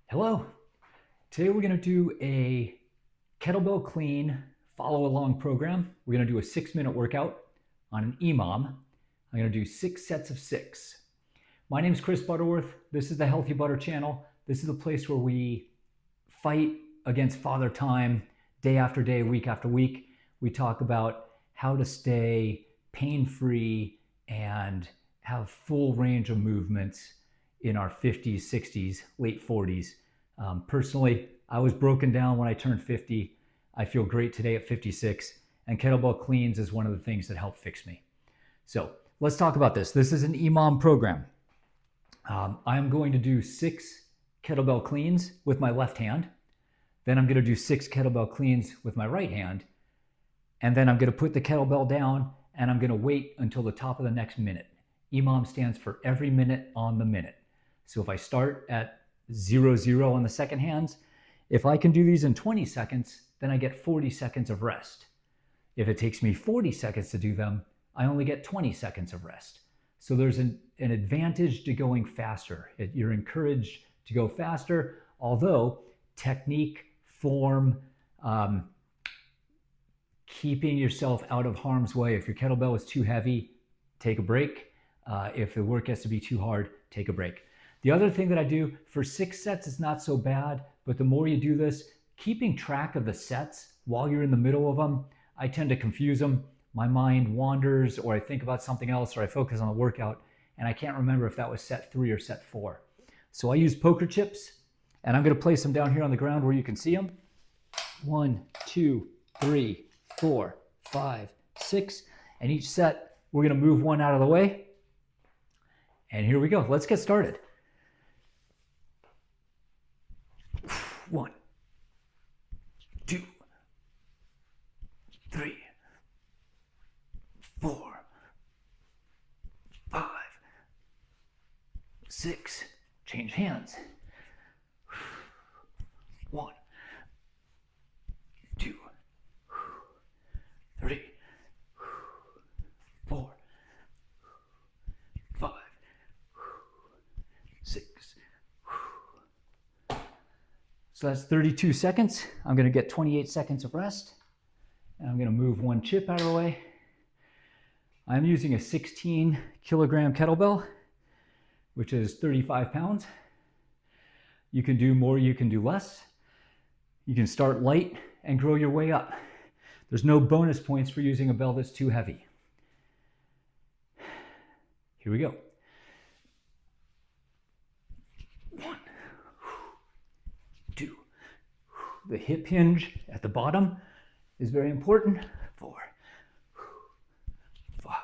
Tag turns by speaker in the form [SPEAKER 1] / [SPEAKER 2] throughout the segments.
[SPEAKER 1] Hello. Today we're going to do a kettlebell clean follow along program. We're going to do a 6-minute workout on an EMOM. I'm going to do 6 sets of 6. My name is Chris Butterworth. This is the Healthy Butter channel. This is the place where we fight against father time day after day, week after week. We talk about how to stay pain-free and have full range of movements in our 50s, 60s, late 40s. Personally, I was broken down when I turned 50. I feel great today at 56, and Kettlebell Cleans is one of the things that helped fix me. So let's talk about this. This is an EMOM program. I'm going to do 6 kettlebell cleans with my left hand. Then I'm going to do 6 kettlebell cleans with my right hand. And then I'm going to put the kettlebell down and I'm going to wait until the top of the next minute. EMOM stands for every minute on the minute. So if I start at 0-0 on the second hands, if I can do these in 20 seconds, then I get 40 seconds of rest. If it takes me 40 seconds to do them, I only get 20 seconds of rest. So there's an advantage to going faster. You're encouraged to go faster, although technique, form, keeping yourself out of harm's way. If your kettlebell is too heavy, take a break. If the work gets to be too hard, take a break. The other thing that I do for 6 sets is not so bad, but the more you do this, keeping track of the sets while you're in the middle of them, I tend to confuse them. My mind wanders, or I think about something else, or I focus on the workout, and I can't remember if that was set 3 or set 4. So I use poker chips, and I'm going to place them down here on the ground where you can see them. 1, 2, 3, 4, 5, 6, and each set we're going to move one out of the way. And here we go. Let's get started. 1, 2, 3, 4, 5, 6. Change hands. 1, 2, 3, 4, 5, 6. So that's 32 seconds. I'm going to get 28 seconds of rest. And I'm going to move one chip out of the way. I'm using a 16 kilogram kettlebell, which is 35 pounds. You can do more, you can do less. You can start light and grow your way up. There's no bonus points for using a bell that's too heavy. Here we go. 1, 2. The hip hinge at the bottom is very important. 4, 5,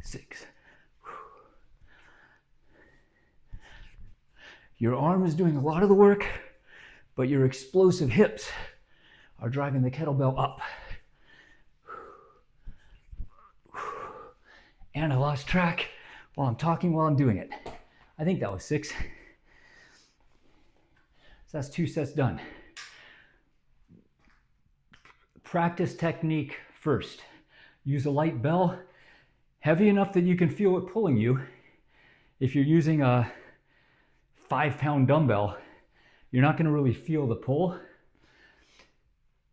[SPEAKER 1] 6. Your arm is doing a lot of the work, but your explosive hips are driving the kettlebell up. And I lost track while I'm talking while I'm doing it. I think that was 6. So that's 2 sets done. Practice technique first. Use a light bell, heavy enough that you can feel it pulling you. If you're using a 5-pound dumbbell, you're not going to really feel the pull.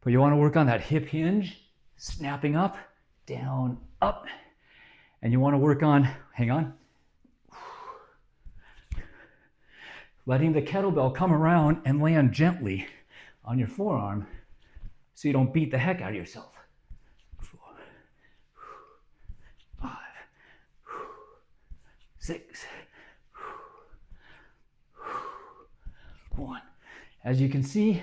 [SPEAKER 1] But you want to work on that hip hinge, snapping up, down, up. And you want to work on, hang on, letting the kettlebell come around and land gently on your forearm so you don't beat the heck out of yourself. 4, 5, 6, 1. As you can see,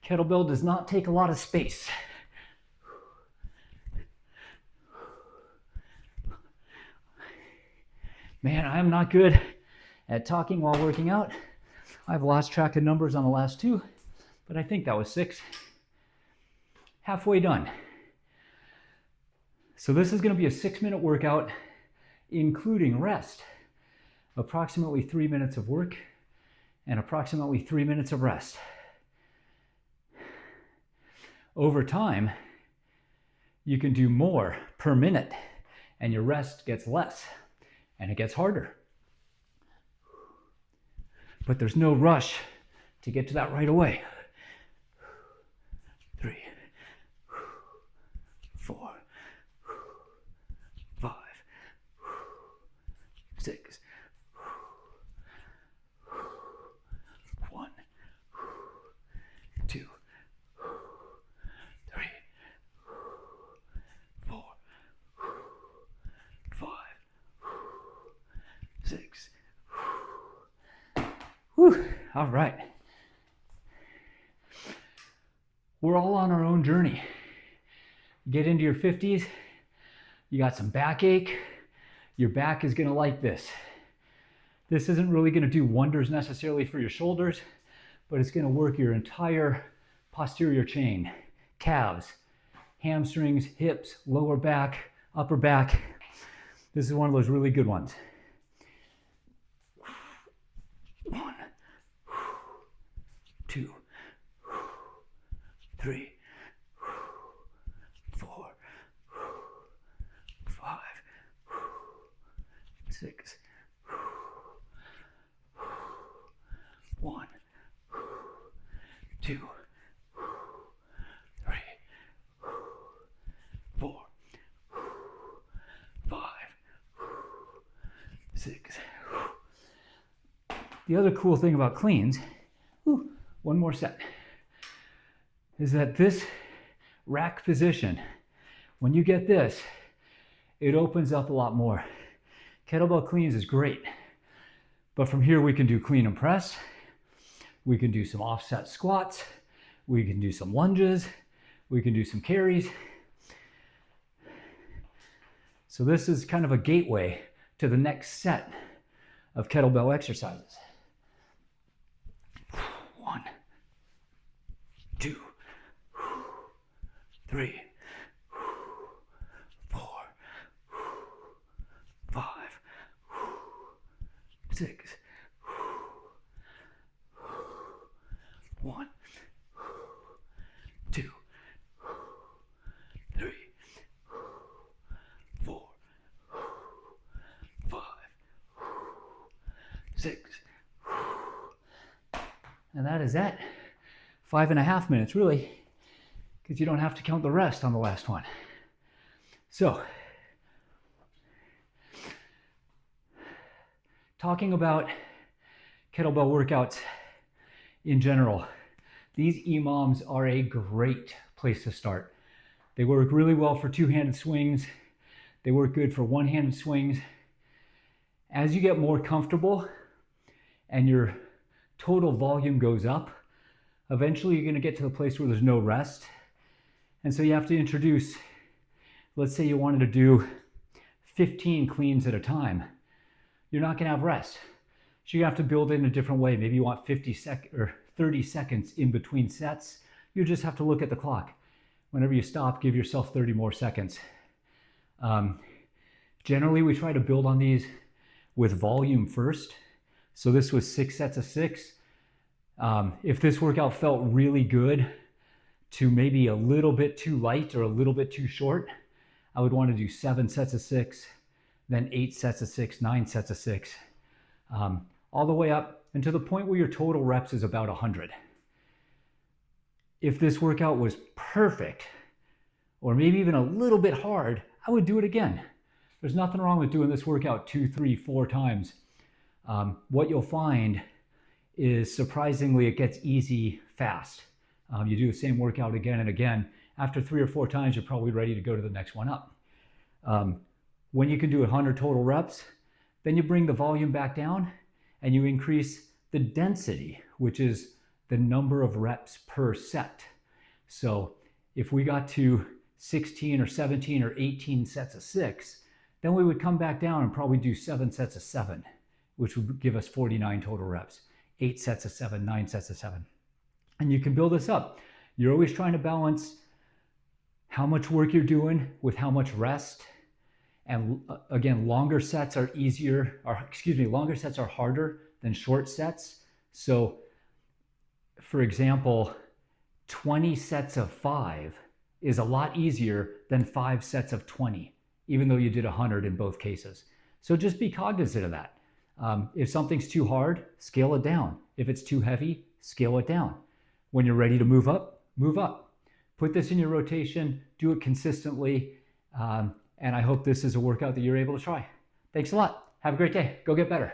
[SPEAKER 1] kettlebell does not take a lot of space. Man, I'm not good at talking while working out. I've lost track of numbers on the last 2, but I think that was 6. Halfway done. So this is going to be a 6-minute workout, including rest. Approximately 3 minutes of work and approximately 3 minutes of rest. Over time, you can do more per minute and your rest gets less and it gets harder. but there's no rush to get to that right away. 3, 4, 5, 6, 1, 2, 3, 4, 5, 6. Whew. All right. We're all on our own journey. Get into your 50s, you got some backache, your back is gonna like this. This isn't really gonna do wonders necessarily for your shoulders, but it's gonna work your entire posterior chain, calves, hamstrings, hips, lower back, upper back. This is one of those really good ones. 1, 2, 3, 4, 5, 6, 1, 2, 3, 4, 5, 6. The other cool thing about cleans, one more set, is that this rack position, when you get this, it opens up a lot more. Kettlebell cleans is great, but from here we can do clean and press, we can do some offset squats, we can do some lunges, we can do some carries. So this is kind of a gateway to the next set of kettlebell exercises. 1, 2, 3, 4, 5, 6, 1, 2, 3, 4, 5, 6. And that is that. 5.5 minutes, really, because you don't have to count the rest on the last one. So, talking about kettlebell workouts in general, these EMOMs are a great place to start. They work really well for two-handed swings. They work good for one-handed swings. As you get more comfortable and your total volume goes up, eventually you're going to get to the place where there's no rest. And so you have to introduce, let's say you wanted to do 15 cleans at a time. You're not going to have rest. So you have to build in a different way. Maybe you want 30 seconds in between sets. You just have to look at the clock. Whenever you stop, give yourself 30 more seconds. Generally, we try to build on these with volume first. So this was 6 sets of 6. If this workout felt really good to maybe a little bit too light or a little bit too short, I would want to do 7 sets of 6, then 8 sets of 6, 9 sets of 6, all the way up and to the point where your total reps is about 100. If this workout was perfect, or maybe even a little bit hard, I would do it again. There's nothing wrong with doing this workout 2, 3, 4 times. What you'll find is surprisingly it gets easy fast. You do the same workout again and again. After 3 or 4 times, you're probably ready to go to the next one up. When you can do 100 total reps, then you bring the volume back down and you increase the density, which is the number of reps per set. So if we got to 16 or 17 or 18 sets of 6, then we would come back down and probably do 7 sets of 7, which would give us 49 total reps. 8 sets of 7, 9 sets of 7. And you can build this up. You're always trying to balance how much work you're doing with how much rest. And again, longer sets are longer sets are harder than short sets. So for example, 20 sets of 5 is a lot easier than 5 sets of 20, even though you did 100 in both cases. So just be cognizant of that. If something's too hard, scale it down. If it's too heavy, scale it down. When you're ready to move up, move up. Put this in your rotation, do it consistently, and I hope this is a workout that you're able to try. Thanks a lot. Have a great day. Go get better.